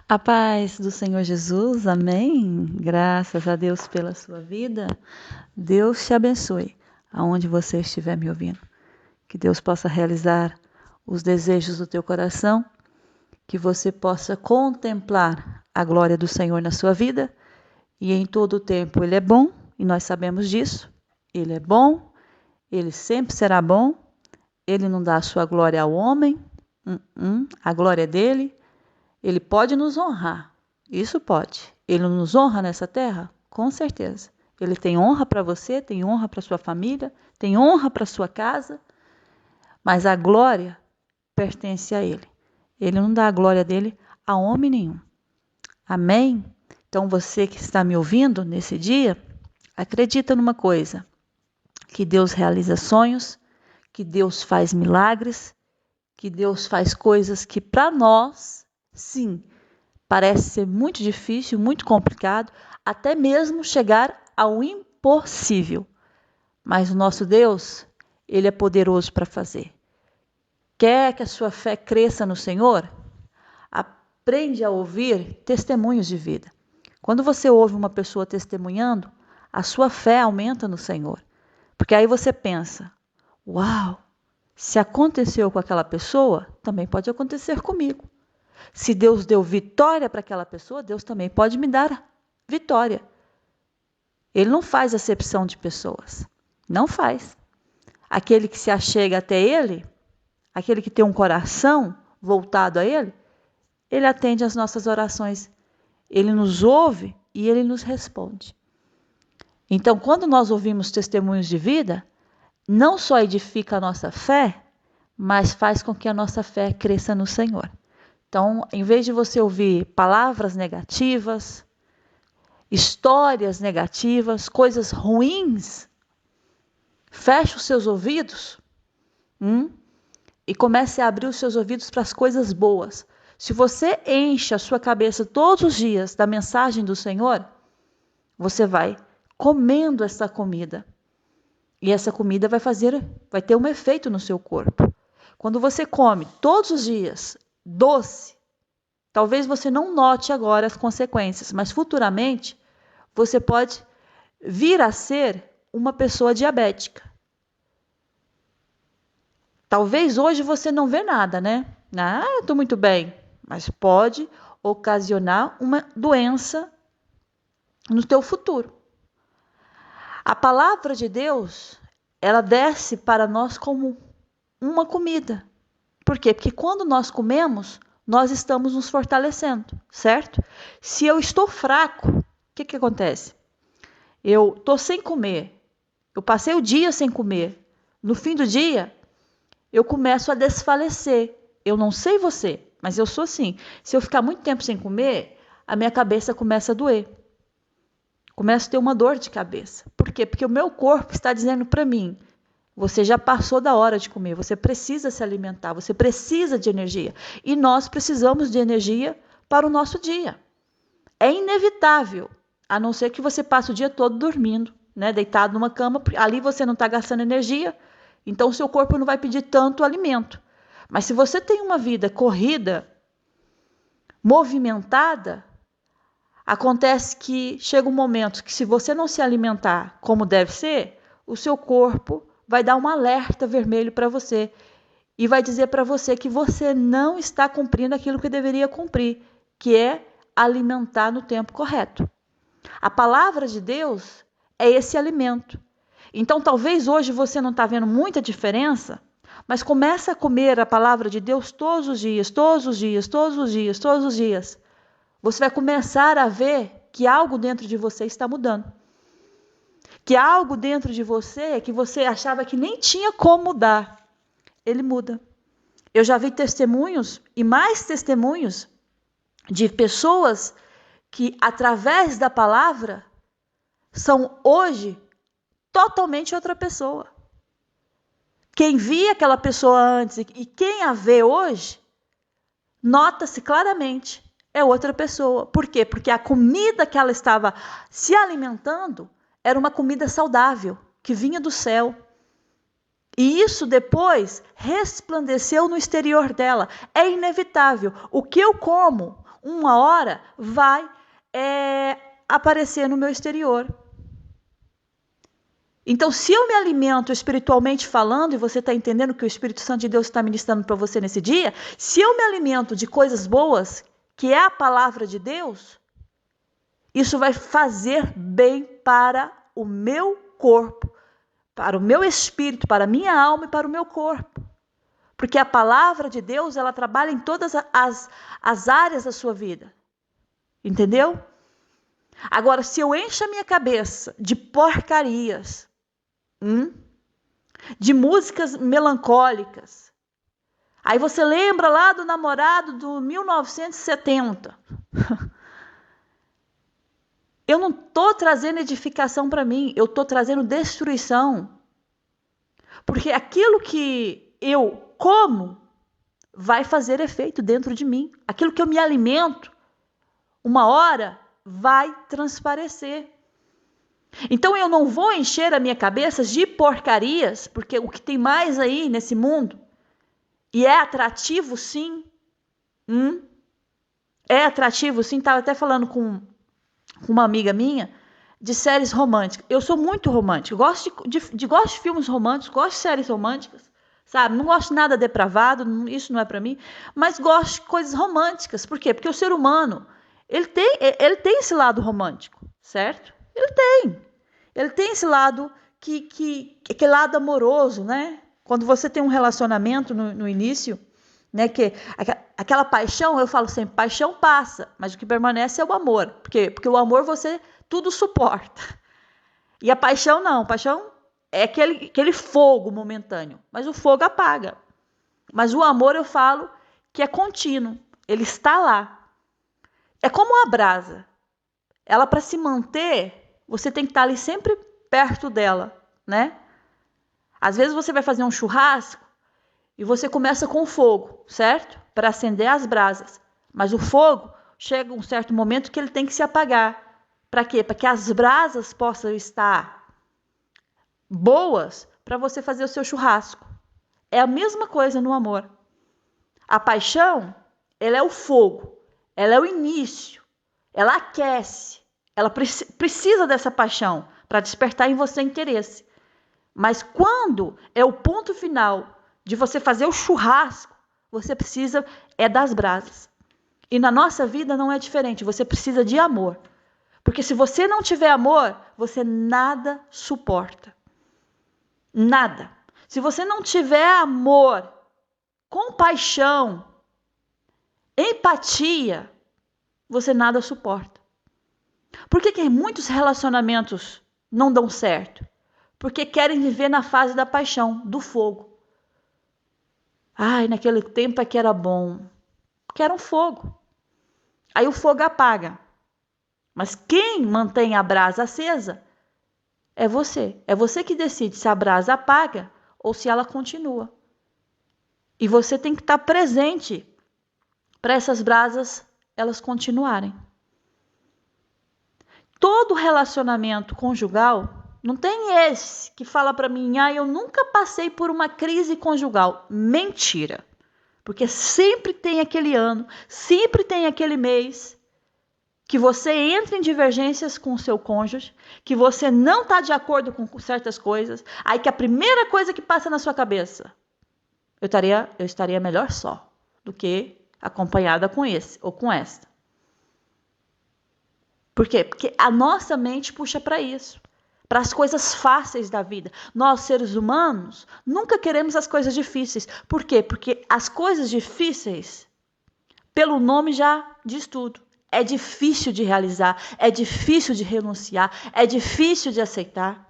A paz do Senhor Jesus, amém? Graças a Deus pela sua vida. Deus te abençoe, aonde você estiver me ouvindo. Que Deus possa realizar os desejos do teu coração, que você possa contemplar a glória do Senhor na sua vida. E em todo o tempo Ele é bom, e nós sabemos disso. Ele é bom, Ele sempre será bom. Ele não dá a sua glória ao homem, a glória é dele. Ele pode nos honrar, isso pode. Ele nos honra nessa terra? Com certeza. Ele tem honra para você, tem honra para sua família, tem honra para sua casa, mas a glória pertence a Ele. Ele não dá a glória dele a homem nenhum. Amém? Então você que está me ouvindo nesse dia, acredita numa coisa, que Deus realiza sonhos, que Deus faz milagres, que Deus faz coisas que para nós, sim, parece ser muito difícil, muito complicado, até mesmo chegar ao impossível. Mas o nosso Deus, Ele é poderoso para fazer. Quer que a sua fé cresça no Senhor? Aprende a ouvir testemunhos de vida. Quando você ouve uma pessoa testemunhando, a sua fé aumenta no Senhor. Porque aí você pensa, uau, se aconteceu com aquela pessoa, também pode acontecer comigo. Se Deus deu vitória para aquela pessoa, Deus também pode me dar vitória. Ele não faz acepção de pessoas. Não faz. Aquele que se achega até Ele, aquele que tem um coração voltado a Ele, Ele atende às nossas orações. Ele nos ouve e Ele nos responde. Então, quando nós ouvimos testemunhos de vida, não só edifica a nossa fé, mas faz com que a nossa fé cresça no Senhor. Então, em vez de você ouvir palavras negativas, histórias negativas, coisas ruins, feche os seus ouvidos e comece a abrir os seus ouvidos para as coisas boas. Se você enche a sua cabeça todos os dias da mensagem do Senhor, você vai comendo essa comida. E essa comida vai ter um efeito no seu corpo. Quando você come todos os dias doce, talvez você não note agora as consequências, mas futuramente você pode vir a ser uma pessoa diabética. Talvez hoje você não vê nada, né? Eu estou muito bem, mas pode ocasionar uma doença no teu futuro. A palavra de Deus, ela desce para nós como uma comida. Por quê? Porque quando nós comemos, nós estamos nos fortalecendo, certo? Se eu estou fraco, o que acontece? Eu estou sem comer, eu passei o dia sem comer. No fim do dia, eu começo a desfalecer. Eu não sei você, mas eu sou assim. Se eu ficar muito tempo sem comer, a minha cabeça começa a doer. Começo a ter uma dor de cabeça. Por quê? Porque o meu corpo está dizendo para mim, você já passou da hora de comer, você precisa se alimentar, você precisa de energia. E nós precisamos de energia para o nosso dia. É inevitável, a não ser que você passe o dia todo dormindo, né, deitado numa cama, ali você não está gastando energia, então o seu corpo não vai pedir tanto alimento. Mas se você tem uma vida corrida, movimentada, acontece que chega um momento que se você não se alimentar como deve ser, o seu corpo vai dar um alerta vermelho para você e vai dizer para você que você não está cumprindo aquilo que deveria cumprir, que é alimentar no tempo correto. A palavra de Deus é esse alimento. Então, talvez hoje você não está vendo muita diferença, mas começa a comer a palavra de Deus todos os dias, todos os dias, todos os dias, todos os dias. Você vai começar a ver que algo dentro de você está mudando. Que algo dentro de você que você achava que nem tinha como mudar, ele muda. Eu já vi testemunhos e mais testemunhos de pessoas que, através da palavra, são hoje totalmente outra pessoa. Quem via aquela pessoa antes e quem a vê hoje, nota-se claramente, é outra pessoa. Por quê? Porque a comida que ela estava se alimentando era uma comida saudável, que vinha do céu. E isso depois resplandeceu no exterior dela. É inevitável. O que eu como, uma hora vai aparecer no meu exterior. Então, se eu me alimento espiritualmente falando, e você está entendendo que o Espírito Santo de Deus está ministrando para você nesse dia, se eu me alimento de coisas boas, que é a palavra de Deus, isso vai fazer bem para o meu corpo, para o meu espírito, para a minha alma e para o meu corpo. Porque a palavra de Deus, ela trabalha em todas as áreas da sua vida. Entendeu? Agora, se eu encho a minha cabeça de porcarias, de músicas melancólicas, aí você lembra lá do namorado do 1970. Eu não estou trazendo edificação para mim, eu estou trazendo destruição. Porque aquilo que eu como vai fazer efeito dentro de mim. Aquilo que eu me alimento, uma hora vai transparecer. Então eu não vou encher a minha cabeça de porcarias, porque o que tem mais aí nesse mundo, e é atrativo sim, é atrativo sim, estava até falando com uma amiga minha, de séries românticas. Eu sou muito romântica, gosto de filmes românticos, gosto de séries românticas, sabe? Não gosto de nada depravado, isso não é para mim, mas gosto de coisas românticas. Por quê? Porque o ser humano, ele tem esse lado romântico, certo? Ele tem esse lado, aquele lado amoroso, né? Quando você tem um relacionamento no início, né, que aquela paixão, eu falo sempre, paixão passa, mas o que permanece é o amor. Por quê? Porque o amor você tudo suporta. E a paixão não, paixão é aquele fogo momentâneo, mas o fogo apaga. Mas o amor eu falo que é contínuo, ele está lá. É como uma brasa. Ela, para se manter, você tem que estar ali sempre perto dela, né? Às vezes você vai fazer um churrasco e você começa com o fogo, certo? Para acender as brasas. Mas o fogo chega um certo momento que ele tem que se apagar. Para quê? Para que as brasas possam estar boas para você fazer o seu churrasco. É a mesma coisa no amor. A paixão, ela é o fogo, ela é o início, ela aquece, ela precisa dessa paixão para despertar em você interesse. Mas quando é o ponto final de você fazer o churrasco, você precisa das brasas. E na nossa vida não é diferente, você precisa de amor. Porque se você não tiver amor, você nada suporta. Nada. Se você não tiver amor, compaixão, empatia, você nada suporta. Por que muitos relacionamentos não dão certo? Porque querem viver na fase da paixão, do fogo. Ai, naquele tempo é que era bom. Porque era um fogo. Aí o fogo apaga. Mas quem mantém a brasa acesa é você. É você que decide se a brasa apaga ou se ela continua. E você tem que estar presente para essas brasas elas continuarem. Todo relacionamento conjugal, não tem esse que fala para mim, eu nunca passei por uma crise conjugal. Mentira. Porque sempre tem aquele ano, sempre tem aquele mês que você entra em divergências com o seu cônjuge, que você não está de acordo com certas coisas, aí que a primeira coisa que passa na sua cabeça, eu estaria melhor só do que acompanhada com esse ou com esta. Por quê? Porque a nossa mente puxa para isso, para as coisas fáceis da vida. Nós, seres humanos, nunca queremos as coisas difíceis. Por quê? Porque as coisas difíceis, pelo nome já diz tudo. É difícil de realizar, é difícil de renunciar, é difícil de aceitar.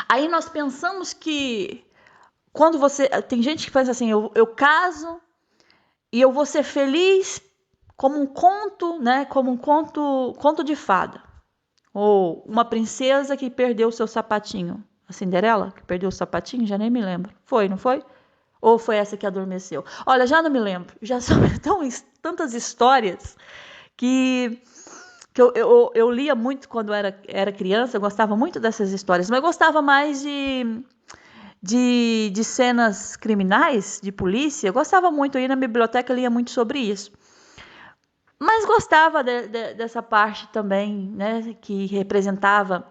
Aí nós pensamos que quando tem gente que pensa assim, eu caso e eu vou ser feliz como um conto, né? Como um conto de fada. Ou uma princesa que perdeu o seu sapatinho. A Cinderela que perdeu o sapatinho, já nem me lembro. Foi, não foi? Ou foi essa que adormeceu? Olha, já não me lembro. Já são tantas histórias que eu lia muito quando era criança. Eu gostava muito dessas histórias. Mas eu gostava mais de cenas criminais, de polícia. Eu gostava muito, eu ia na biblioteca, lia muito sobre isso. Mas gostava dessa parte também, né, que representava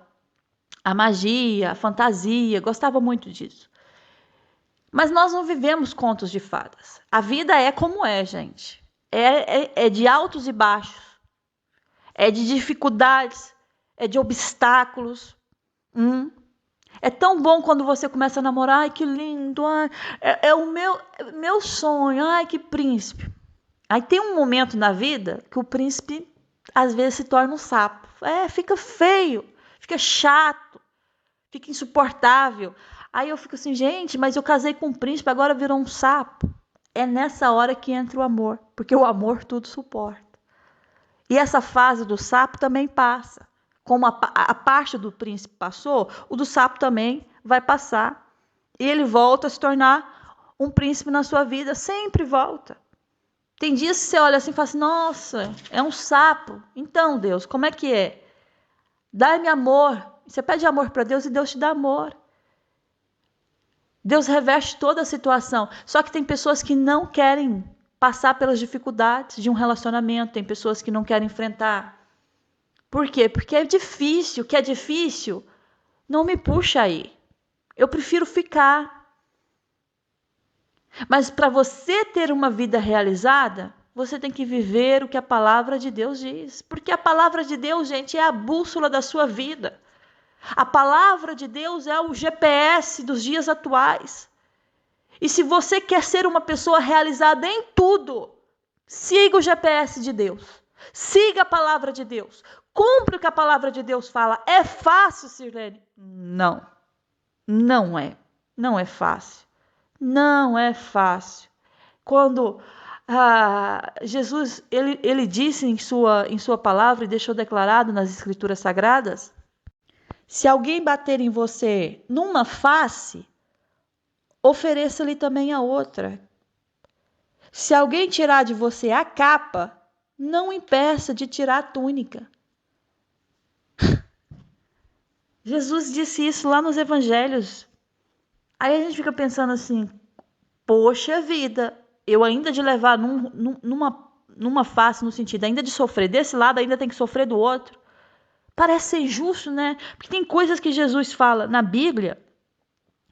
a magia, a fantasia, gostava muito disso. Mas nós não vivemos contos de fadas. A vida é como é, gente. É de altos e baixos, é de dificuldades, é de obstáculos. É tão bom quando você começa a namorar, ai que lindo, ai, é o meu sonho, ai que príncipe. Aí tem um momento na vida que o príncipe às vezes se torna um sapo. Fica feio, fica chato, fica insuportável. Aí eu fico assim, gente, mas eu casei com um príncipe, agora virou um sapo. É nessa hora que entra o amor, porque o amor tudo suporta. E essa fase do sapo também passa. Como a parte do príncipe passou, o do sapo também vai passar. E ele volta a se tornar um príncipe na sua vida, sempre volta. Tem dias que você olha assim e fala assim, nossa, é um sapo. Então, Deus, como é que é? Dá-me amor. Você pede amor para Deus e Deus te dá amor. Deus reveste toda a situação. Só que tem pessoas que não querem passar pelas dificuldades de um relacionamento. Tem pessoas que não querem enfrentar. Por quê? Porque é difícil. O que é difícil não me puxa aí. Eu prefiro ficar. Mas para você ter uma vida realizada, você tem que viver o que a palavra de Deus diz. Porque a palavra de Deus, gente, é a bússola da sua vida. A palavra de Deus é o GPS dos dias atuais. E se você quer ser uma pessoa realizada em tudo, siga o GPS de Deus. Siga a palavra de Deus. Cumpra o que a palavra de Deus fala. É fácil, Sirlene? Não. Não é. Não é fácil. Não é fácil. Quando Jesus ele disse em sua palavra e deixou declarado nas Escrituras Sagradas, se alguém bater em você numa face, ofereça-lhe também a outra. Se alguém tirar de você a capa, não impeça de tirar a túnica. Jesus disse isso lá nos evangelhos. Aí a gente fica pensando assim, poxa vida, eu ainda de levar numa face, no sentido ainda de sofrer desse lado, ainda tem que sofrer do outro. Parece ser injusto, né? Porque tem coisas que Jesus fala na Bíblia,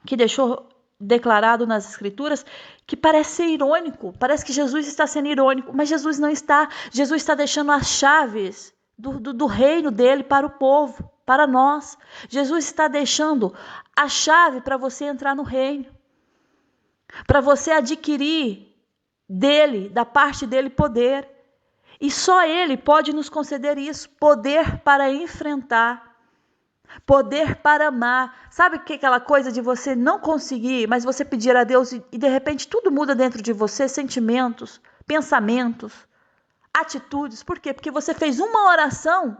que deixou declarado nas Escrituras, que parece ser irônico. Parece que Jesus está sendo irônico, mas Jesus não está. Jesus está deixando as chaves do reino dele para o povo, para nós. Jesus está deixando a chave para você entrar no reino, para você adquirir dele, da parte dele, poder. E só ele pode nos conceder isso, poder para enfrentar, poder para amar. Sabe que aquela coisa de você não conseguir, mas você pedir a Deus e de repente tudo muda dentro de você, sentimentos, pensamentos, atitudes. Por quê? Porque você fez uma oração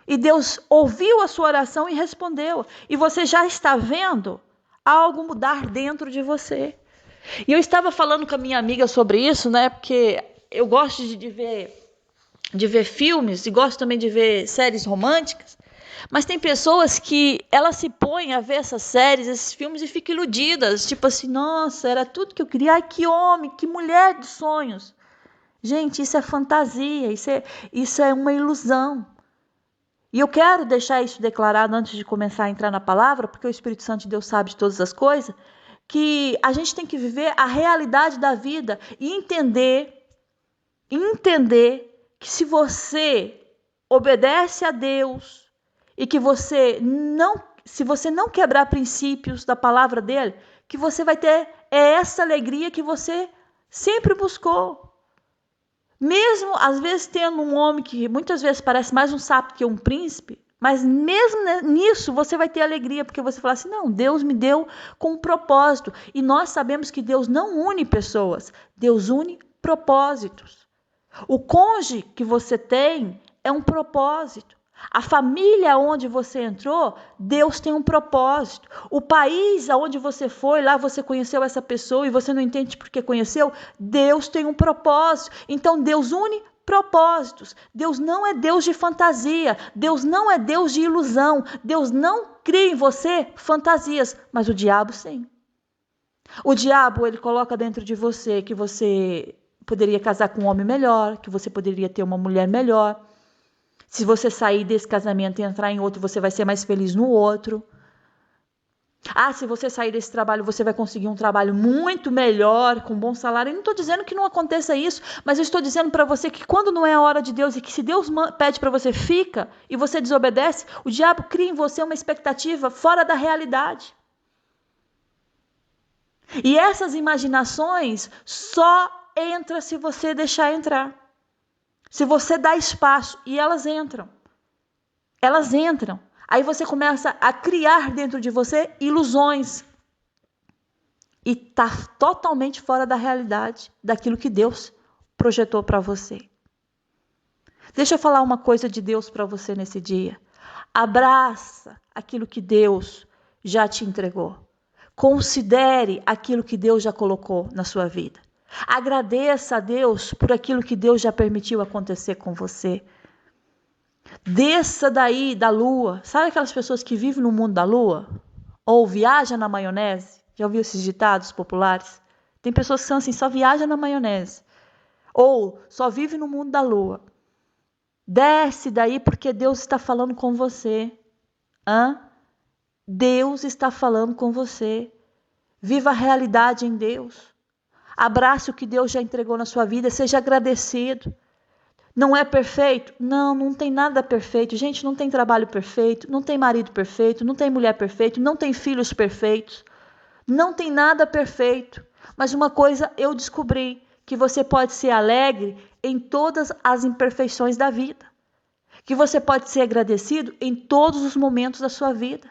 e Deus ouviu a sua oração e respondeu. E você já está vendo algo mudar dentro de você. E eu estava falando com a minha amiga sobre isso, né? Porque eu gosto de ver filmes e gosto também de ver séries românticas. Mas tem pessoas que elas se põem a ver essas séries, esses filmes e ficam iludidas. Tipo assim, nossa, era tudo que eu queria. Ai, que homem, que mulher dos sonhos. Gente, isso é fantasia, isso é uma ilusão. E eu quero deixar isso declarado antes de começar a entrar na palavra, porque o Espírito Santo de Deus sabe de todas as coisas, que a gente tem que viver a realidade da vida e entender que se você obedece a Deus e que se você não quebrar princípios da palavra dele, que você vai ter essa alegria que você sempre buscou. Mesmo, às vezes, tendo um homem que muitas vezes parece mais um sapo que um príncipe, mas mesmo nisso você vai ter alegria, porque você fala assim, não, Deus me deu com um propósito. E nós sabemos que Deus não une pessoas, Deus une propósitos. O cônjuge que você tem é um propósito. A família onde você entrou, Deus tem um propósito. O país aonde você foi, lá você conheceu essa pessoa e você não entende porque conheceu, Deus tem um propósito. Então Deus une propósitos. Deus não é Deus de fantasia. Deus não é Deus de ilusão. Deus não cria em você fantasias, mas o diabo sim. O diabo, ele coloca dentro de você que você poderia casar com um homem melhor, que você poderia ter uma mulher melhor. Se você sair desse casamento e entrar em outro, você vai ser mais feliz no outro. Se você sair desse trabalho, você vai conseguir um trabalho muito melhor, com bom salário. Eu não estou dizendo que não aconteça isso, mas eu estou dizendo para você que quando não é a hora de Deus e que se Deus pede para você, fica, e você desobedece, o diabo cria em você uma expectativa fora da realidade. E essas imaginações só entram se você deixar entrar. Se você dá espaço, e elas entram. Elas entram. Aí você começa a criar dentro de você ilusões. E está totalmente fora da realidade, daquilo que Deus projetou para você. Deixa eu falar uma coisa de Deus para você nesse dia. Abraça aquilo que Deus já te entregou. Considere aquilo que Deus já colocou na sua vida. Agradeça a Deus por aquilo que Deus já permitiu acontecer com você. Desça daí da lua. Sabe aquelas pessoas que vivem no mundo da lua? Ou viajam na maionese? Já ouviu esses ditados populares? Tem pessoas que são assim, só viajam na maionese. Ou só vive no mundo da lua. Desce daí porque Deus está falando com você. Deus está falando com você. Viva a realidade em Deus. Abrace o que Deus já entregou na sua vida. Seja agradecido. Não é perfeito? Não tem nada perfeito. Gente, não tem trabalho perfeito, não tem marido perfeito, não tem mulher perfeita, não tem filhos perfeitos. Não tem nada perfeito. Mas uma coisa eu descobri, que você pode ser alegre em todas as imperfeições da vida. Que você pode ser agradecido em todos os momentos da sua vida.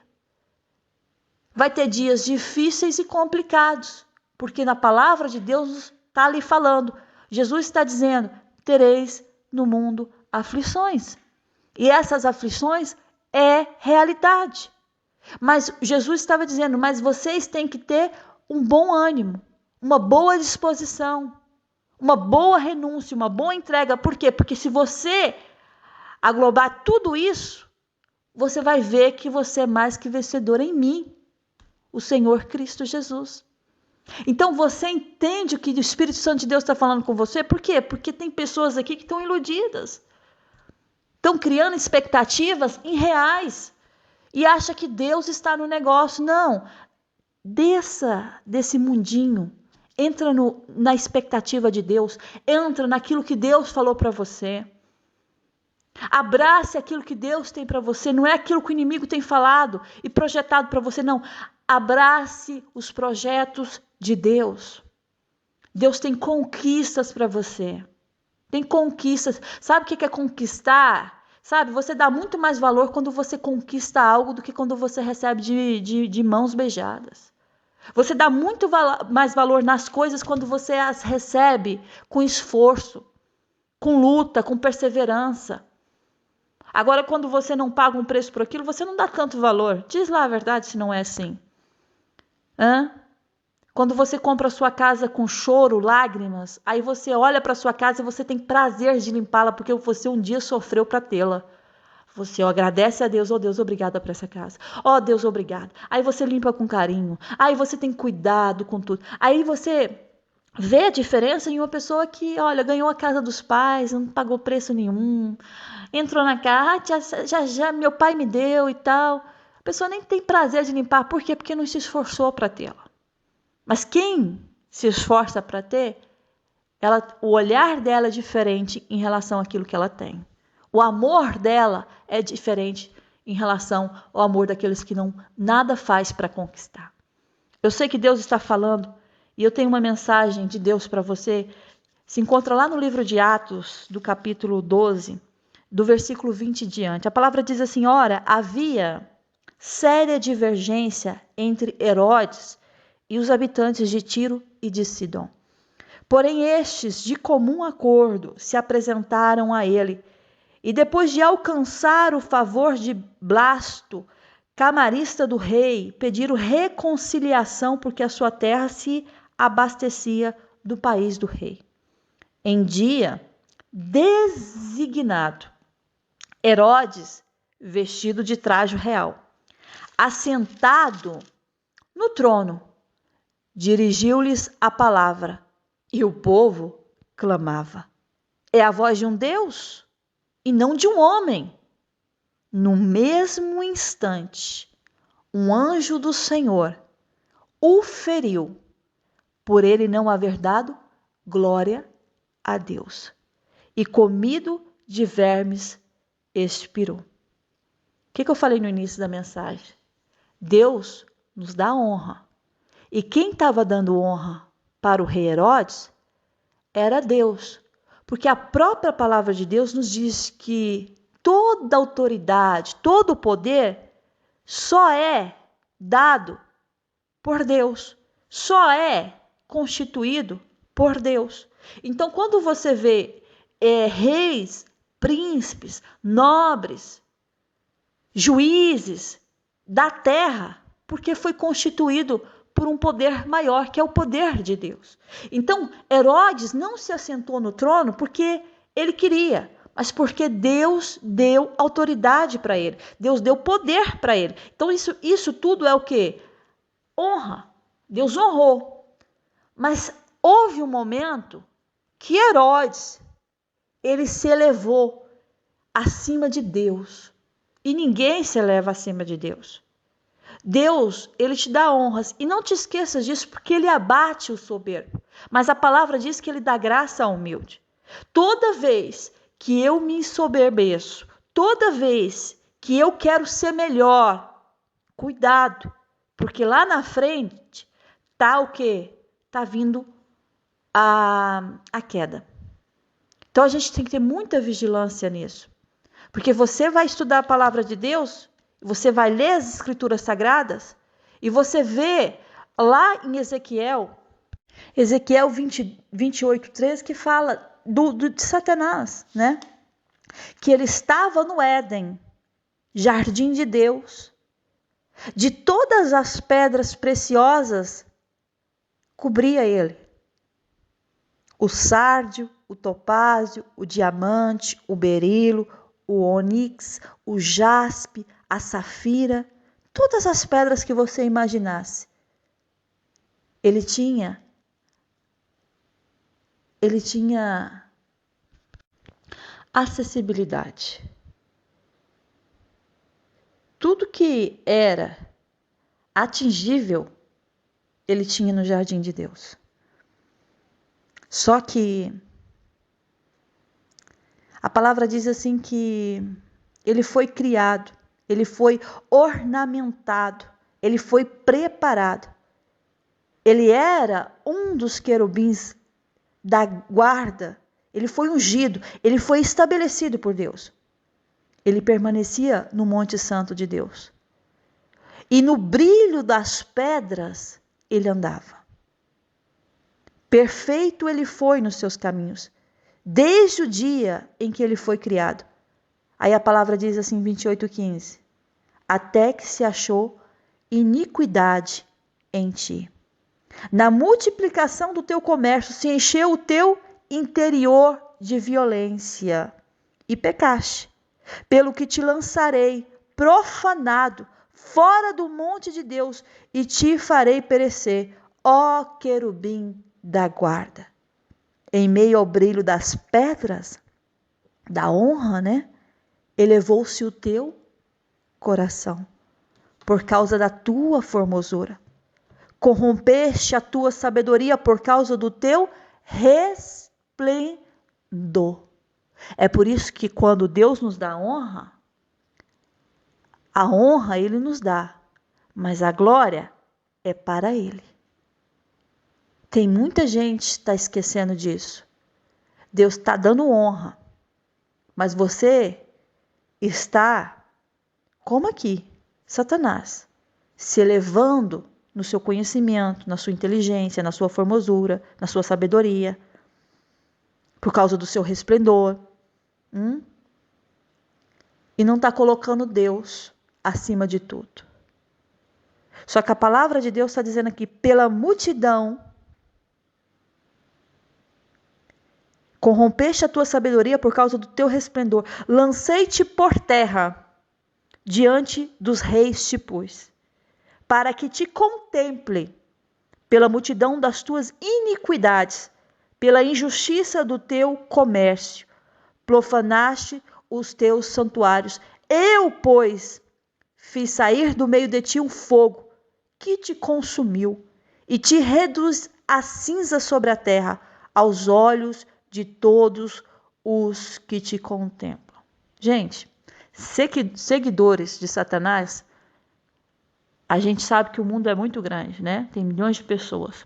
Vai ter dias difíceis e complicados, porque na palavra de Deus está ali falando. Jesus está dizendo, tereis no mundo aflições. E essas aflições é realidade. Mas Jesus estava dizendo, mas vocês têm que ter um bom ânimo, uma boa disposição, uma boa renúncia, uma boa entrega. Por quê? Porque se você aglobar tudo isso, você vai ver que você é mais que vencedor em mim, o Senhor Cristo Jesus. Então você entende o que o Espírito Santo de Deus está falando com você? Por quê? Porque tem pessoas aqui que estão iludidas. Estão criando expectativas irreais. E acha que Deus está no negócio. Não. Desça desse mundinho. Entra na expectativa de Deus. Entra naquilo que Deus falou para você. Abrace aquilo que Deus tem para você. Não é aquilo que o inimigo tem falado e projetado para você. Não. Abrace os projetos de Deus. Deus tem conquistas para você. Tem conquistas. Sabe o que é conquistar? Sabe, você dá muito mais valor quando você conquista algo do que quando você recebe de mãos beijadas. Você dá muito mais valor nas coisas quando você as recebe com esforço, com luta, com perseverança. Agora, quando você não paga um preço por aquilo, você não dá tanto valor. Diz lá a verdade se não é assim. Quando você compra a sua casa com choro, lágrimas, aí você olha para a sua casa e você tem prazer de limpá-la porque você um dia sofreu para tê-la. Você agradece a Deus, Deus, obrigada por essa casa. Deus, obrigado. Aí você limpa com carinho. Aí você tem cuidado com tudo. Aí você vê a diferença em uma pessoa que, ganhou a casa dos pais, não pagou preço nenhum, entrou na casa, já meu pai me deu e tal. A pessoa nem tem prazer de limpar. Por quê? Porque não se esforçou para tê-la. Mas quem se esforça para ter, o olhar dela é diferente em relação àquilo que ela tem. O amor dela é diferente em relação ao amor daqueles que nada faz para conquistar. Eu sei que Deus está falando e eu tenho uma mensagem de Deus para você. Se encontra lá no livro de Atos, do capítulo 12, do versículo 20 em diante. A palavra diz assim, havia séria divergência entre Herodes e os habitantes de Tiro e de Sidom. Porém estes, de comum acordo, se apresentaram a ele, e depois de alcançar o favor de Blasto, camarista do rei, pediram reconciliação porque a sua terra se abastecia do país do rei. Em dia, designado. Herodes, vestido de traje real, assentado no trono, dirigiu-lhes a palavra, e o povo clamava: é a voz de um Deus e não de um homem. No mesmo instante, um anjo do Senhor o feriu, por ele não haver dado glória a Deus, e comido de vermes expirou. O que eu falei no início da mensagem? Deus nos dá honra. E quem estava dando honra para o rei Herodes era Deus. Porque a própria palavra de Deus nos diz que toda autoridade, todo o poder só é dado por Deus. Só é constituído por Deus. Então, quando você vê reis, príncipes, nobres, juízes da terra, porque foi constituído por um poder maior, que é o poder de Deus. Então, Herodes não se assentou no trono porque ele queria, mas porque Deus deu autoridade para ele. Deus deu poder para ele. Então, isso tudo é o quê? Honra. Deus honrou. Mas houve um momento que Herodes, ele se elevou acima de Deus. E ninguém se eleva acima de Deus. Deus, ele te dá honras. E não te esqueças disso, porque ele abate o soberbo. Mas a palavra diz que ele dá graça ao humilde. Toda vez que eu me ensoberbeço, toda vez que eu quero ser melhor, cuidado. Porque lá na frente está o quê? Está vindo a queda. Então a gente tem que ter muita vigilância nisso. Porque você vai estudar a palavra de Deus, você vai ler as escrituras sagradas, e você vê lá em Ezequiel 28:13, que fala de Satanás, né? Que ele estava no Éden, jardim de Deus. De todas as pedras preciosas, cobria ele. O sárdio, o topázio, o diamante, o berilo, o ônix, o jaspe, a safira, todas as pedras que você imaginasse. Ele tinha acessibilidade. Tudo que era atingível, ele tinha no jardim de Deus. Só que a palavra diz assim que ele foi criado, ele foi ornamentado, ele foi preparado. Ele era um dos querubins da guarda, ele foi ungido, ele foi estabelecido por Deus. Ele permanecia no Monte Santo de Deus. E no brilho das pedras ele andava. Perfeito ele foi nos seus caminhos, desde o dia em que ele foi criado. Aí a palavra diz assim, 28:15. Até que se achou iniquidade em ti. Na multiplicação do teu comércio se encheu o teu interior de violência e pecaste. Pelo que te lançarei profanado fora do monte de Deus e te farei perecer, ó querubim da guarda. Em meio ao brilho das pedras, da honra, né? Elevou-se o teu coração por causa da tua formosura. Corrompeste a tua sabedoria por causa do teu resplendor. É por isso que quando Deus nos dá honra, a honra ele nos dá, mas a glória é para ele. Tem muita gente que está esquecendo disso. Deus está dando honra, mas você está, como aqui, Satanás, se elevando no seu conhecimento, na sua inteligência, na sua formosura, na sua sabedoria, por causa do seu resplendor. E não está colocando Deus acima de tudo. Só que a palavra de Deus está dizendo aqui, pela multidão, Corrompeste a tua sabedoria por causa do teu resplendor. Lancei-te por terra, diante dos reis te pus, para que te contemple pela multidão das tuas iniquidades, pela injustiça do teu comércio. Profanaste os teus santuários. Eu, pois, fiz sair do meio de ti um fogo que te consumiu e te reduz a cinza sobre a terra, aos olhos de todos os que te contemplam. Gente, seguidores de Satanás, a gente sabe que o mundo é muito grande, né? Tem milhões de pessoas.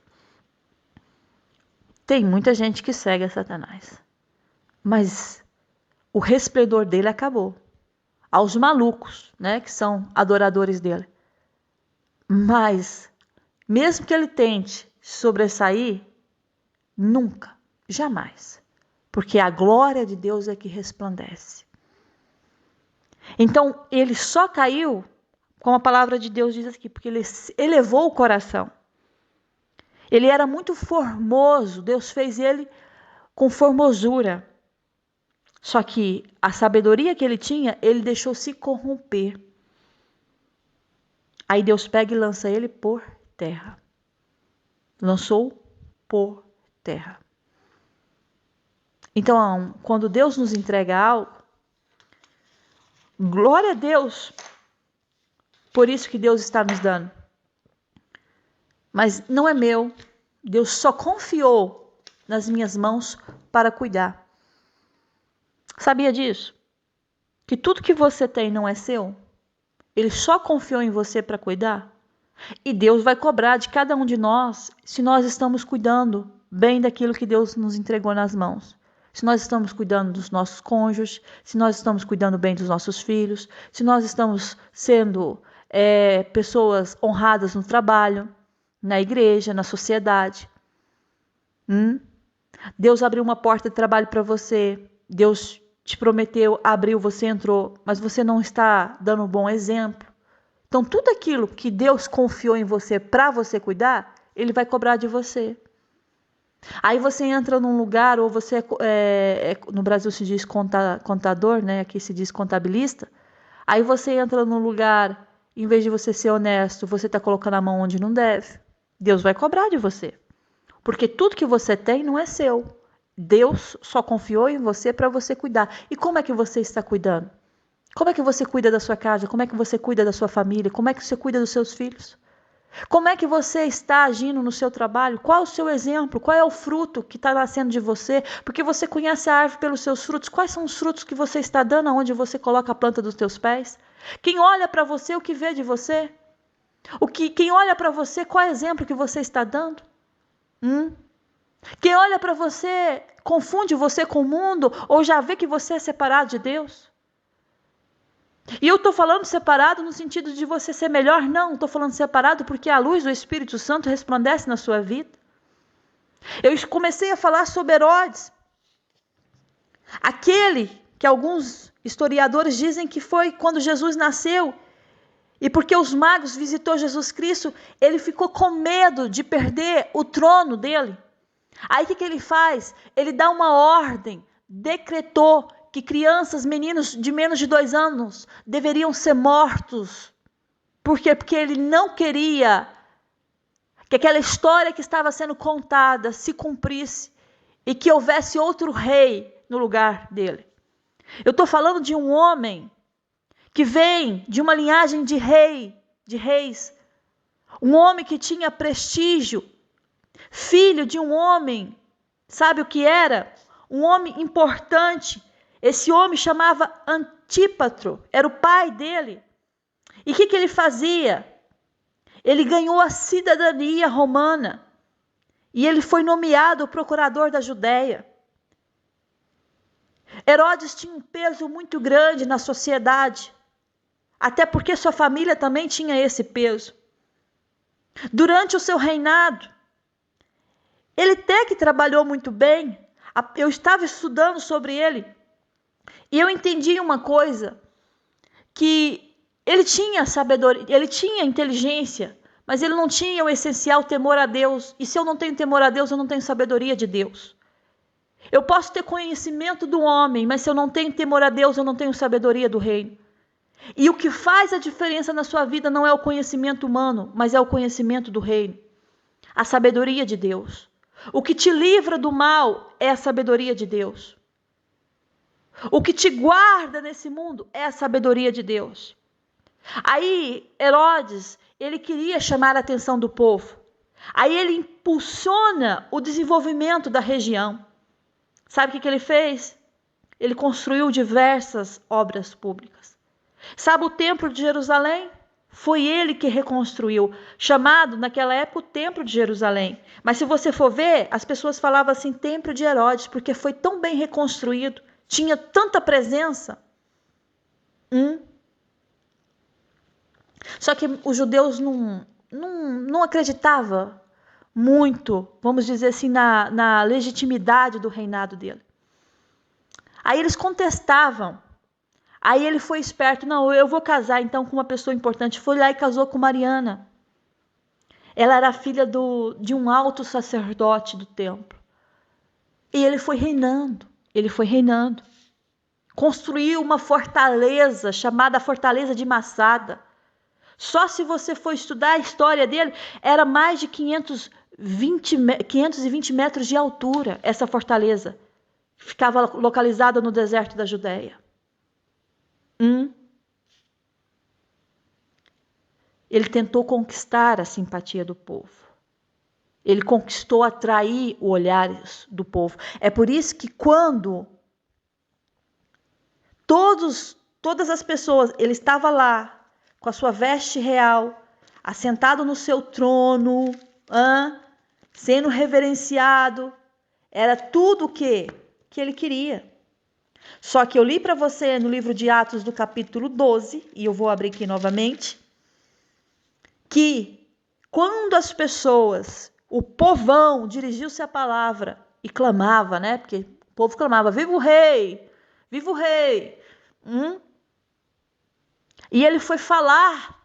Tem muita gente que segue a Satanás. Mas o resplendor dele acabou. Aos malucos, né? Que são adoradores dele. Mas, mesmo que ele tente sobressair, nunca, jamais. Porque a glória de Deus é que resplandece. Então, ele só caiu, como a palavra de Deus diz aqui, porque ele elevou o coração. Ele era muito formoso, Deus fez ele com formosura. Só que a sabedoria que ele tinha, ele deixou se corromper. Aí Deus pega e lança ele por terra. Lançou por terra. Então, quando Deus nos entrega algo, glória a Deus por isso que Deus está nos dando. Mas não é meu. Deus só confiou nas minhas mãos para cuidar. Sabia disso? Que tudo que você tem não é seu? Ele só confiou em você para cuidar? E Deus vai cobrar de cada um de nós se nós estamos cuidando bem daquilo que Deus nos entregou nas mãos. Se nós estamos cuidando dos nossos cônjuges, se nós estamos cuidando bem dos nossos filhos, se nós estamos sendo pessoas honradas no trabalho, na igreja, na sociedade. Deus abriu uma porta de trabalho para você, Deus te prometeu, abriu, você entrou, mas você não está dando um bom exemplo. Então, tudo aquilo que Deus confiou em você para você cuidar, Ele vai cobrar de você. Aí você entra num lugar, ou você, no Brasil se diz contador, né? Aqui se diz contabilista. Aí você entra num lugar, em vez de você ser honesto, você está colocando a mão onde não deve. Deus vai cobrar de você. Porque tudo que você tem não é seu. Deus só confiou em você para você cuidar. E como é que você está cuidando? Como é que você cuida da sua casa? Como é que você cuida da sua família? Como é que você cuida dos seus filhos? Como é que você está agindo no seu trabalho? Qual é o seu exemplo? Qual é o fruto que está nascendo de você? Porque você conhece a árvore pelos seus frutos. Quais são os frutos que você está dando aonde você coloca a planta dos teus pés? Quem olha para você, o que vê de você? Quem olha para você, qual é o exemplo que você está dando? Quem olha para você, confunde você com o mundo ou já vê que você é separado de Deus? E eu estou falando separado no sentido de você ser melhor? Não, estou falando separado porque a luz do Espírito Santo resplandece na sua vida. Eu comecei a falar sobre Herodes. Aquele que alguns historiadores dizem que foi quando Jesus nasceu. E porque os magos visitou Jesus Cristo, ele ficou com medo de perder o trono dele. Aí o que ele faz? Ele dá uma ordem, decretou que crianças, meninos de menos de 2 anos deveriam ser mortos. Por quê? Porque ele não queria que aquela história que estava sendo contada se cumprisse e que houvesse outro rei no lugar dele. Eu estou falando de um homem que vem de uma linhagem de reis, um homem que tinha prestígio, filho de um homem, sabe o que era? Um homem importante. Esse homem chamava Antípatro, era o pai dele. E o que ele fazia? Ele ganhou a cidadania romana e ele foi nomeado procurador da Judéia. Herodes tinha um peso muito grande na sociedade, até porque sua família também tinha esse peso. Durante o seu reinado, ele até que trabalhou muito bem. Eu estava estudando sobre ele e eu entendi uma coisa, que ele tinha sabedoria, ele tinha inteligência, mas ele não tinha o essencial temor a Deus. E se eu não tenho temor a Deus, eu não tenho sabedoria de Deus. Eu posso ter conhecimento do homem, mas se eu não tenho temor a Deus, eu não tenho sabedoria do reino. E o que faz a diferença na sua vida não é o conhecimento humano, mas é o conhecimento do reino, a sabedoria de Deus. O que te livra do mal é a sabedoria de Deus. O que te guarda nesse mundo é a sabedoria de Deus. Aí Herodes, ele queria chamar a atenção do povo. Aí ele impulsiona o desenvolvimento da região. Sabe o que ele fez? Ele construiu diversas obras públicas. Sabe o Templo de Jerusalém? Foi ele que reconstruiu, chamado naquela época o Templo de Jerusalém. Mas se você for ver, as pessoas falavam assim, Templo de Herodes, porque foi tão bem reconstruído, tinha tanta presença. Só que os judeus não acreditavam muito, vamos dizer assim, na legitimidade do reinado dele. Aí eles contestavam. Aí ele foi esperto, não, eu vou casar então com uma pessoa importante. Foi lá e casou com Mariana. Ela era filha de um alto sacerdote do templo. E ele foi reinando. Construiu uma fortaleza chamada Fortaleza de Massada. Só se você for estudar a história dele, era mais de 520 metros de altura essa fortaleza. Ficava localizada no deserto da Judéia. Ele tentou conquistar a simpatia do povo. Ele conquistou atrair o olhar do povo. É por isso que quando todas as pessoas, ele estava lá com a sua veste real, assentado no seu trono, sendo reverenciado, era tudo o que ele queria. Só que eu li para você no livro de Atos do capítulo 12, e eu vou abrir aqui novamente, que quando as pessoas, o povão, dirigiu-se à palavra e clamava, né? Porque o povo clamava, viva o rei, viva o rei. E ele foi falar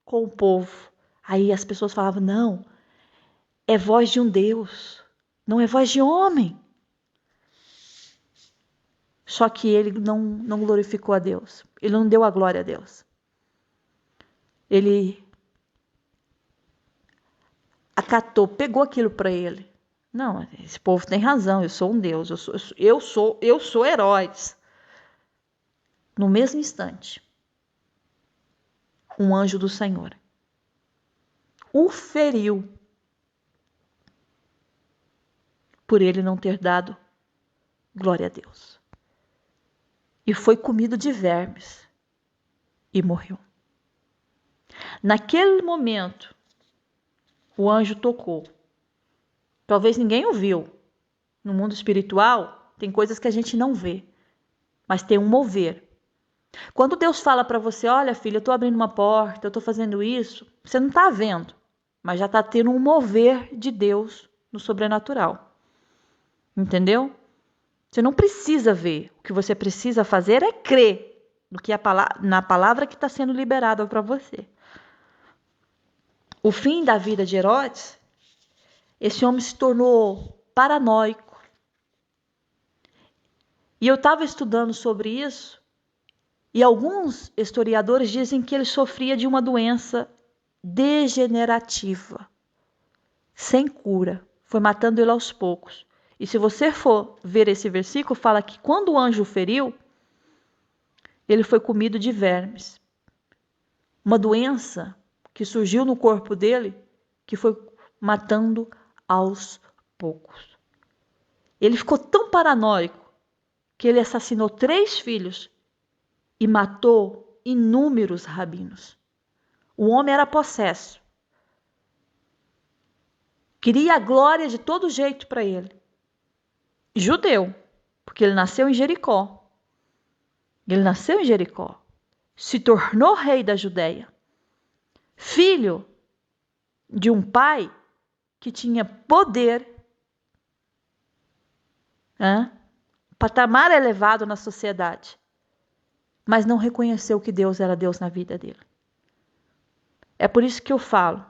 com o povo. Aí as pessoas falavam, não, é voz de um Deus, não é voz de homem. Só que ele não glorificou a Deus. Ele não deu a glória a Deus. Ele acatou, pegou aquilo para ele. Não, esse povo tem razão, eu sou um Deus, eu sou Herodes. No mesmo instante, um anjo do Senhor o feriu por ele não ter dado glória a Deus. E foi comido de vermes e morreu. Naquele momento, o anjo tocou. Talvez ninguém ouviu. No mundo espiritual, tem coisas que a gente não vê, mas tem um mover. Quando Deus fala para você, olha filha, eu estou abrindo uma porta, eu estou fazendo isso, você não está vendo, mas já está tendo um mover de Deus no sobrenatural. Entendeu? Você não precisa ver. O que você precisa fazer é crer no que na palavra que está sendo liberada para você. O fim da vida de Herodes, esse homem se tornou paranoico. E eu estava estudando sobre isso, e alguns historiadores dizem que ele sofria de uma doença degenerativa, sem cura. Foi matando ele aos poucos. E se você for ver esse versículo, fala que quando o anjo o feriu, ele foi comido de vermes. Uma doença que surgiu no corpo dele, que foi matando aos poucos. Ele ficou tão paranoico que ele assassinou 3 filhos e matou inúmeros rabinos. O homem era possesso. Queria a glória de todo jeito para ele. Judeu, porque ele nasceu em Jericó. Se tornou rei da Judéia. Filho de um pai que tinha poder, patamar elevado na sociedade, mas não reconheceu que Deus era Deus na vida dele. É por isso que eu falo,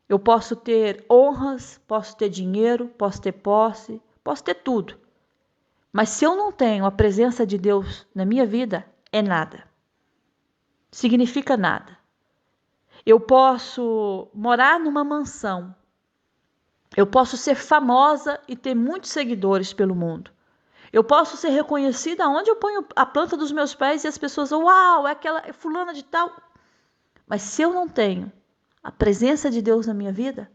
eu posso ter honras, posso ter dinheiro, posso ter posse, posso ter tudo, Mas se eu não tenho a presença de Deus na minha vida, é nada. Significa nada. Eu posso morar numa mansão. Eu posso ser famosa e ter muitos seguidores pelo mundo. Eu posso ser reconhecida onde eu ponho a planta dos meus pés e as pessoas, uau, é aquela fulana de tal. Mas se eu não tenho a presença de Deus na minha vida,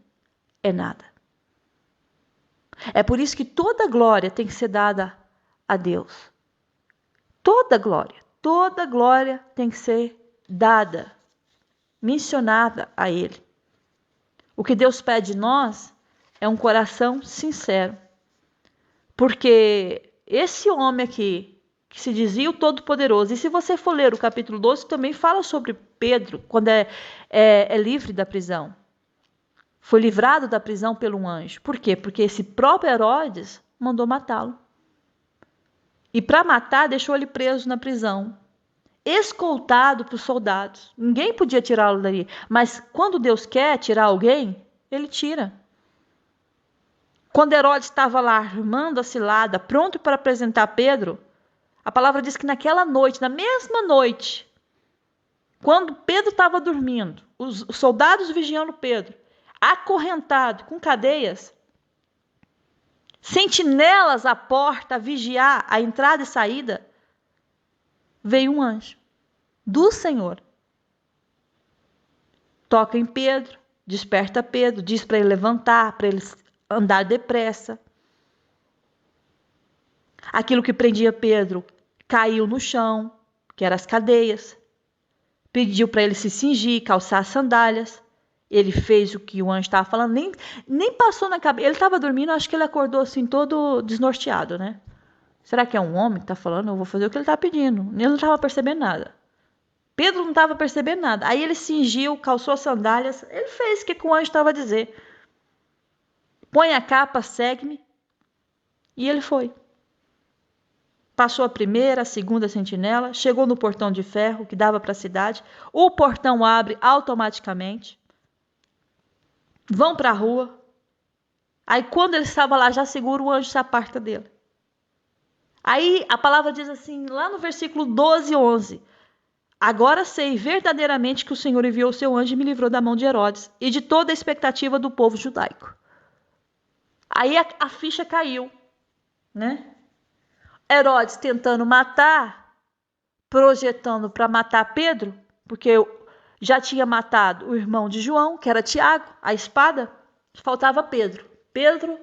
é nada. É por isso que toda glória tem que ser dada a Deus. Toda glória tem que ser dada, mencionada a Ele. O que Deus pede de nós é um coração sincero. Porque esse homem aqui, que se dizia o Todo-Poderoso, e se você for ler o capítulo 12, também fala sobre Pedro, quando é livre da prisão. Foi livrado da prisão por um anjo. Por quê? Porque esse próprio Herodes mandou matá-lo. E para matar, deixou ele preso na prisão, escoltado por soldados. Ninguém podia tirá-lo dali. Mas quando Deus quer tirar alguém, ele tira. Quando Herodes estava lá armando a cilada, pronto para apresentar Pedro, a palavra diz que naquela noite, na mesma noite, quando Pedro estava dormindo, os soldados vigiando Pedro, acorrentado, com cadeias, sentinelas à porta a vigiar a entrada e saída, veio um anjo do Senhor. Toca em Pedro, desperta Pedro, diz para ele levantar, para ele andar depressa. Aquilo que prendia Pedro caiu no chão, que eram as cadeias. Pediu para ele se cingir, calçar as sandálias. Ele fez o que o anjo estava falando, nem passou na cabeça. Ele estava dormindo, acho que ele acordou assim todo desnorteado, né? Será que é um homem que está falando? Eu vou fazer o que ele está pedindo. Ele não estava percebendo nada. Pedro não estava percebendo nada. Aí ele cingiu, calçou as sandálias. Ele fez o que o anjo estava a dizer. Põe a capa, segue-me. E ele foi. Passou a primeira, a segunda sentinela, chegou no portão de ferro que dava para a cidade. O portão abre automaticamente. Vão para a rua. Aí quando ele estava lá, já segura, o anjo se aparta dele. Aí a palavra diz assim, lá no versículo 12 e 11. Agora sei verdadeiramente que o Senhor enviou o seu anjo e me livrou da mão de Herodes e de toda a expectativa do povo judaico. Aí a ficha caiu, né? Herodes tentando matar, projetando para matar Pedro, porque já tinha matado o irmão de João, que era Tiago, a espada, faltava Pedro. Pedro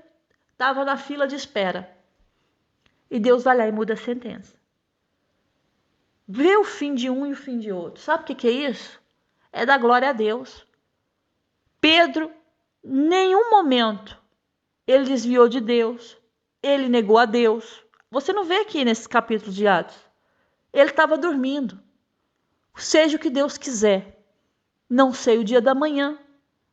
estava na fila de espera. E Deus vai lá e muda a sentença. Vê o fim de um e o fim de outro. Sabe o que é isso? É dar glória a Deus. Pedro, em nenhum momento, ele desviou de Deus. Ele negou a Deus. Você não vê aqui nesse capítulo de Atos. Ele estava dormindo. Seja o que Deus quiser. Não sei o dia da manhã,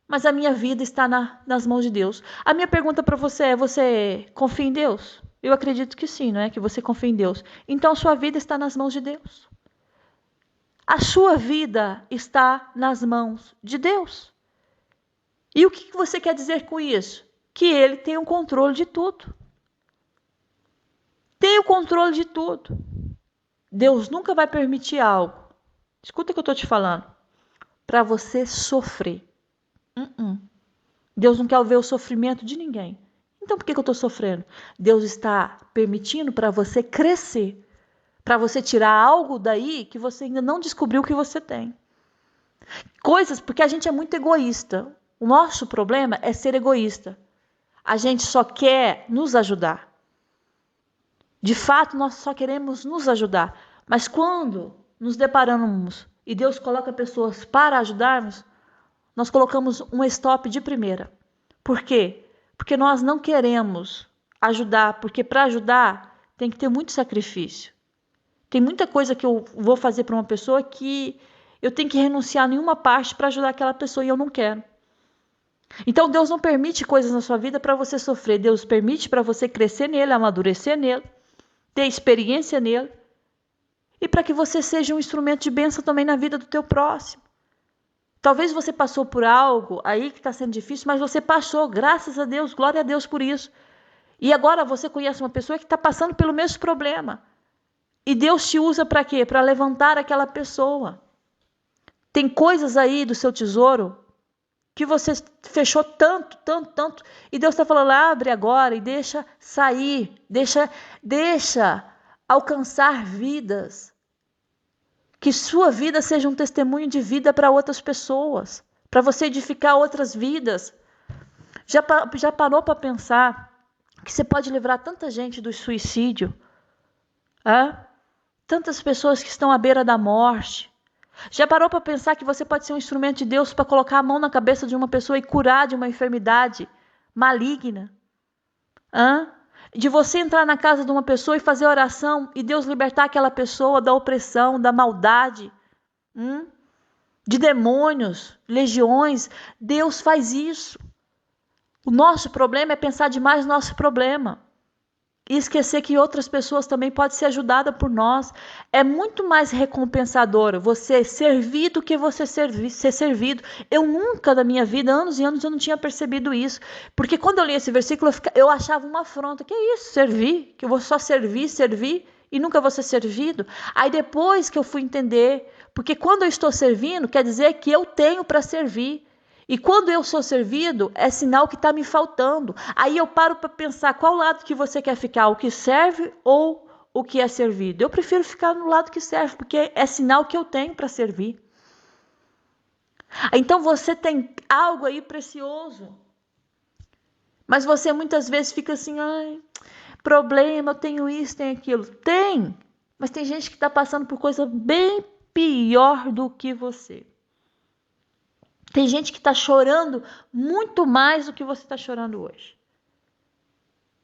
mas a minha vida está nas mãos de Deus. A minha pergunta para você é, você confia em Deus? Eu acredito que sim, não é? Que você confia em Deus. Então, sua vida está nas mãos de Deus. A sua vida está nas mãos de Deus. E o que você quer dizer com isso? Que Ele tem o controle de tudo. Tem o controle de tudo. Deus nunca vai permitir algo. Escuta o que eu estou te falando. Para você sofrer. Deus não quer ver o sofrimento de ninguém. Então por que eu estou sofrendo? Deus está permitindo para você crescer. Para você tirar algo daí que você ainda não descobriu que você tem. Coisas, porque a gente é muito egoísta. O nosso problema é ser egoísta. A gente só quer nos ajudar. De fato, nós só queremos nos ajudar. Mas quando nos deparamos e Deus coloca pessoas para ajudarmos, nós colocamos um stop de primeira. Por quê? Porque nós não queremos ajudar, porque para ajudar tem que ter muito sacrifício. Tem muita coisa que eu vou fazer para uma pessoa que eu tenho que renunciar a nenhuma parte para ajudar aquela pessoa e eu não quero. Então Deus não permite coisas na sua vida para você sofrer. Deus permite para você crescer nele, amadurecer nele, ter experiência nele e para que você seja um instrumento de bênção também na vida do teu próximo. Talvez você passou por algo aí que está sendo difícil, mas você passou, graças a Deus, glória a Deus por isso. E agora você conhece uma pessoa que está passando pelo mesmo problema. E Deus te usa para quê? Para levantar aquela pessoa. Tem coisas aí do seu tesouro que você fechou tanto, tanto, tanto. E Deus está falando, abre agora e deixa sair. Deixa alcançar vidas. Que sua vida seja um testemunho de vida para outras pessoas. Para você edificar outras vidas. Já parou para pensar que você pode livrar tanta gente do suicídio? Tantas pessoas que estão à beira da morte. Já parou para pensar que você pode ser um instrumento de Deus para colocar a mão na cabeça de uma pessoa e curar de uma enfermidade maligna? De você entrar na casa de uma pessoa e fazer oração e Deus libertar aquela pessoa da opressão, da maldade, de demônios, legiões. Deus faz isso. O nosso problema é pensar demais no nosso problema. E esquecer que outras pessoas também podem ser ajudadas por nós. É muito mais recompensador você servir do que você ser servido. Eu nunca na minha vida, anos e anos, eu não tinha percebido isso. Porque quando eu li esse versículo, eu achava uma afronta. Que é isso? Servir? Que eu vou só servir e nunca vou ser servido? Aí depois que eu fui entender, porque quando eu estou servindo, quer dizer que eu tenho para servir. E quando eu sou servido, é sinal que está me faltando. Aí eu paro para pensar qual lado que você quer ficar, o que serve ou o que é servido. Eu prefiro ficar no lado que serve, porque é sinal que eu tenho para servir. Então você tem algo aí precioso. Mas você muitas vezes fica assim, ai, problema, eu tenho isso, tenho aquilo. Tem, mas tem gente que está passando por coisa bem pior do que você. Tem gente que está chorando muito mais do que você está chorando hoje.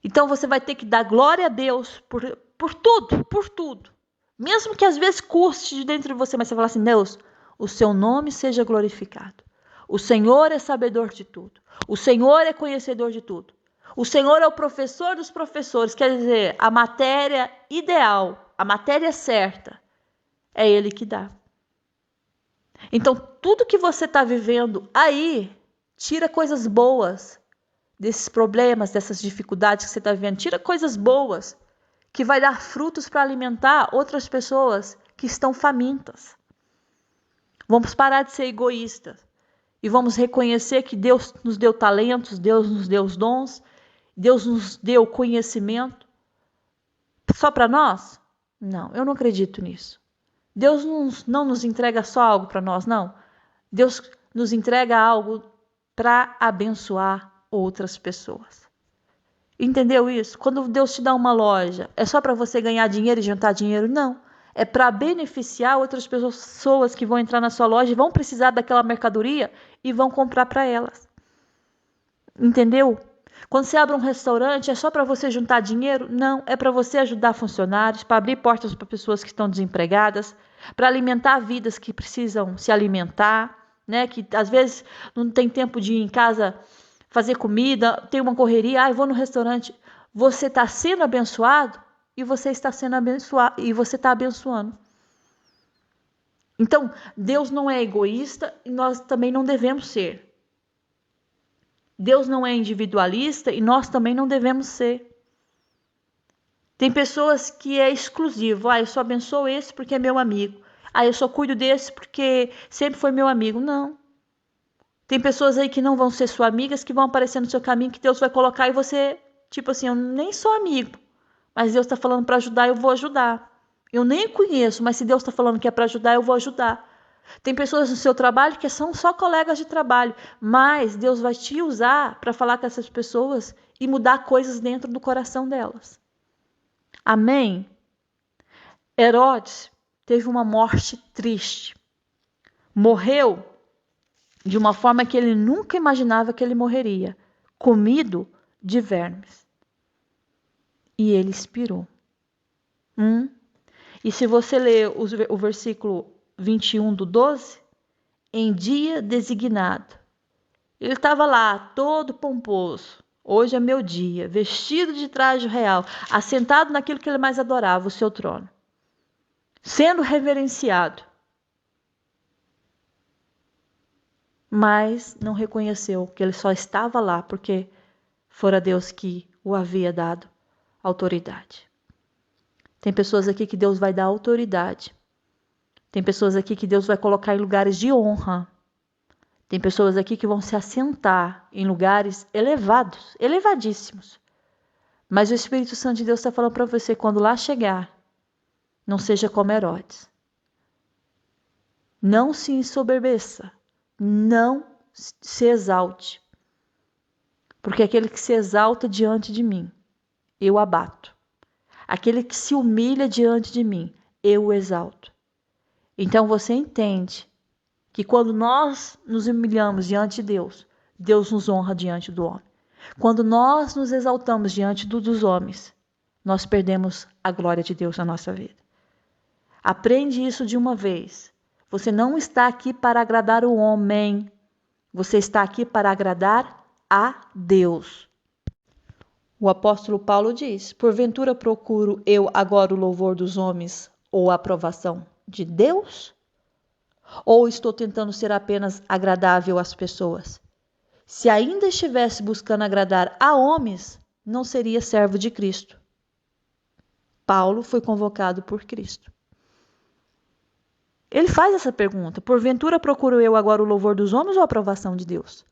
Então você vai ter que dar glória a Deus por tudo. Mesmo que às vezes custe de dentro de você, mas você fala assim, Deus, o seu nome seja glorificado. O Senhor é sabedor de tudo. O Senhor é conhecedor de tudo. O Senhor é o professor dos professores, quer dizer, a matéria ideal, a matéria certa, é Ele que dá. Então, tudo que você está vivendo aí, tira coisas boas desses problemas, dessas dificuldades que você está vivendo. Tira coisas boas, que vai dar frutos para alimentar outras pessoas que estão famintas. Vamos parar de ser egoístas e vamos reconhecer que Deus nos deu talentos, Deus nos deu os dons, Deus nos deu conhecimento. Só para nós? Não, eu não acredito nisso. Deus não nos entrega só algo para nós, não. Deus nos entrega algo para abençoar outras pessoas. Entendeu isso? Quando Deus te dá uma loja, é só para você ganhar dinheiro e juntar dinheiro? Não. É para beneficiar outras pessoas que vão entrar na sua loja e vão precisar daquela mercadoria e vão comprar para elas. Entendeu? Quando você abre um restaurante, é só para você juntar dinheiro? Não, é para você ajudar funcionários, para abrir portas para pessoas que estão desempregadas, para alimentar vidas que precisam se alimentar, né? Que às vezes não tem tempo de ir em casa fazer comida, tem uma correria, eu vou no restaurante. Você está sendo abençoado e você está sendo abençoado e você está abençoando. Então, Deus não é egoísta e nós também não devemos ser. Deus não é individualista e nós também não devemos ser. Tem pessoas que é exclusivo. Eu só abençoo esse porque é meu amigo. Eu só cuido desse porque sempre foi meu amigo. Não. Tem pessoas aí que não vão ser suas amigas, que vão aparecer no seu caminho, que Deus vai colocar e você, tipo assim, eu nem sou amigo. Mas Deus está falando para ajudar, eu vou ajudar. Eu nem conheço, mas se Deus está falando que é para ajudar, eu vou ajudar. Tem pessoas no seu trabalho que são só colegas de trabalho, mas Deus vai te usar para falar com essas pessoas e mudar coisas dentro do coração delas. Amém? Herodes teve uma morte triste. Morreu de uma forma que ele nunca imaginava que ele morreria, comido de vermes. E ele expirou. E se você ler o versículo 21 do 12, em dia designado. Ele estava lá, todo pomposo. Hoje é meu dia, vestido de traje real, assentado naquilo que ele mais adorava, o seu trono. Sendo reverenciado. Mas não reconheceu que ele só estava lá porque fora Deus que o havia dado autoridade. Tem pessoas aqui que Deus vai dar autoridade. Tem pessoas aqui que Deus vai colocar em lugares de honra. Tem pessoas aqui que vão se assentar em lugares elevados, elevadíssimos. Mas o Espírito Santo de Deus está falando para você, quando lá chegar, não seja como Herodes. Não se ensoberbeça. Não se exalte. Porque aquele que se exalta diante de mim, eu abato. Aquele que se humilha diante de mim, eu o exalto. Então você entende que quando nós nos humilhamos diante de Deus, Deus nos honra diante do homem. Quando nós nos exaltamos diante dos homens, nós perdemos a glória de Deus na nossa vida. Aprende isso de uma vez. Você não está aqui para agradar o homem. Você está aqui para agradar a Deus. O apóstolo Paulo diz: porventura procuro eu agora o louvor dos homens ou a aprovação de Deus? Ou estou tentando ser apenas agradável às pessoas? Se ainda estivesse buscando agradar a homens, não seria servo de Cristo. Paulo foi convocado por Cristo. Ele faz essa pergunta: porventura procuro eu agora o louvor dos homens ou a aprovação de Deus?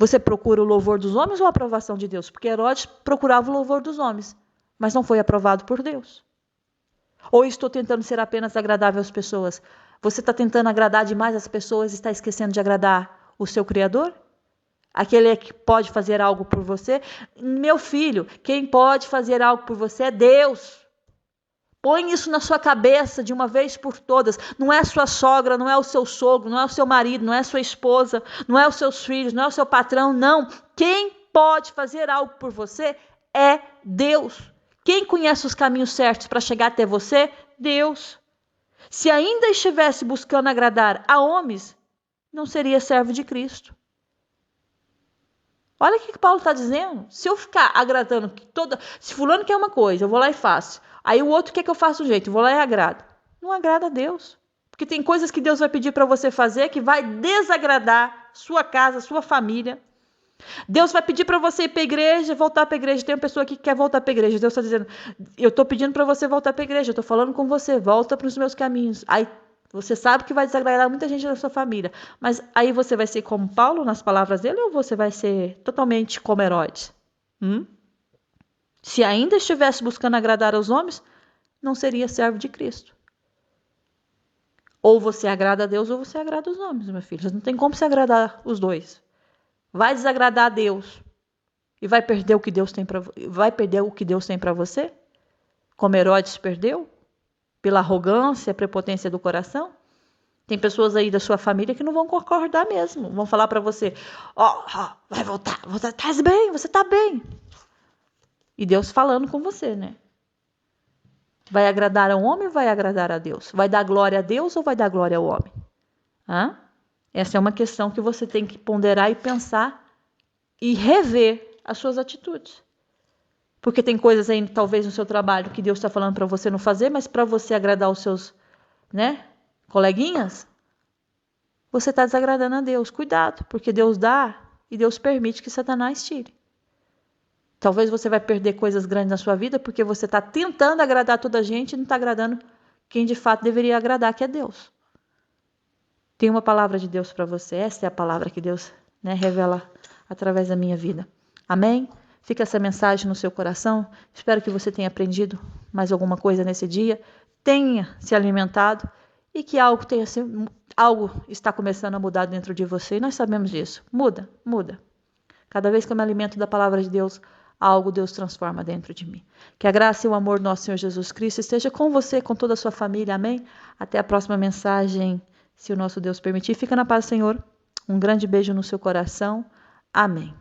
Você procura o louvor dos homens ou a aprovação de Deus? Porque Herodes procurava o louvor dos homens, mas não foi aprovado por Deus. Ou estou tentando ser apenas agradável às pessoas? Você está tentando agradar demais as pessoas e está esquecendo de agradar o seu Criador? Aquele que pode fazer algo por você? Meu filho, quem pode fazer algo por você é Deus. Põe isso na sua cabeça de uma vez por todas. Não é a sua sogra, não é o seu sogro, não é o seu marido, não é a sua esposa, não é os seus filhos, não é o seu patrão, não. Quem pode fazer algo por você é Deus. Quem conhece os caminhos certos para chegar até você? Deus. Se ainda estivesse buscando agradar a homens, não seria servo de Cristo. Olha o que Paulo está dizendo. Se eu ficar agradando se fulano quer uma coisa, eu vou lá e faço. Aí o outro quer que eu faça um jeito, eu vou lá e agrado. Não agrada a Deus. Porque tem coisas que Deus vai pedir para você fazer que vai desagradar sua casa, sua família. Deus vai pedir para você ir para a igreja, voltar para a igreja. Tem uma pessoa aqui que quer voltar para a igreja. Deus está dizendo, eu estou pedindo para você voltar para a igreja. Eu estou falando com você, volta para os meus caminhos. Aí você sabe que vai desagradar muita gente da sua família. Mas aí você vai ser como Paulo, nas palavras dele, ou você vai ser totalmente como Herodes? Se ainda estivesse buscando agradar aos homens, não seria servo de Cristo. Ou você agrada a Deus ou você agrada os homens, meu filho. Não tem como se agradar os dois. Vai desagradar a Deus e vai perder o que Deus tem para você? Como Herodes perdeu? Pela arrogância, prepotência do coração? Tem pessoas aí da sua família que não vão concordar mesmo. Vão falar para você, vai voltar, você tá bem, você tá bem. E Deus falando com você, né? Vai agradar ao homem ou vai agradar a Deus? Vai dar glória a Deus ou vai dar glória ao homem? Essa é uma questão que você tem que ponderar e pensar e rever as suas atitudes. Porque tem coisas aí, talvez, no seu trabalho que Deus está falando para você não fazer, mas para você agradar os seus, coleguinhas, você está desagradando a Deus. Cuidado, porque Deus dá e Deus permite que Satanás tire. Talvez você vai perder coisas grandes na sua vida porque você está tentando agradar toda a gente e não está agradando quem de fato deveria agradar, que é Deus. Tem uma palavra de Deus para você. Essa é a palavra que Deus revela através da minha vida. Amém? Fica essa mensagem no seu coração. Espero que você tenha aprendido mais alguma coisa nesse dia. Tenha se alimentado e que algo está começando a mudar dentro de você. E nós sabemos disso. Muda. Cada vez que eu me alimento da palavra de Deus, algo Deus transforma dentro de mim. Que a graça e o amor do nosso Senhor Jesus Cristo esteja com você, com toda a sua família. Amém? Até a próxima mensagem, se o nosso Deus permitir. Fica na paz do Senhor. Um grande beijo no seu coração. Amém.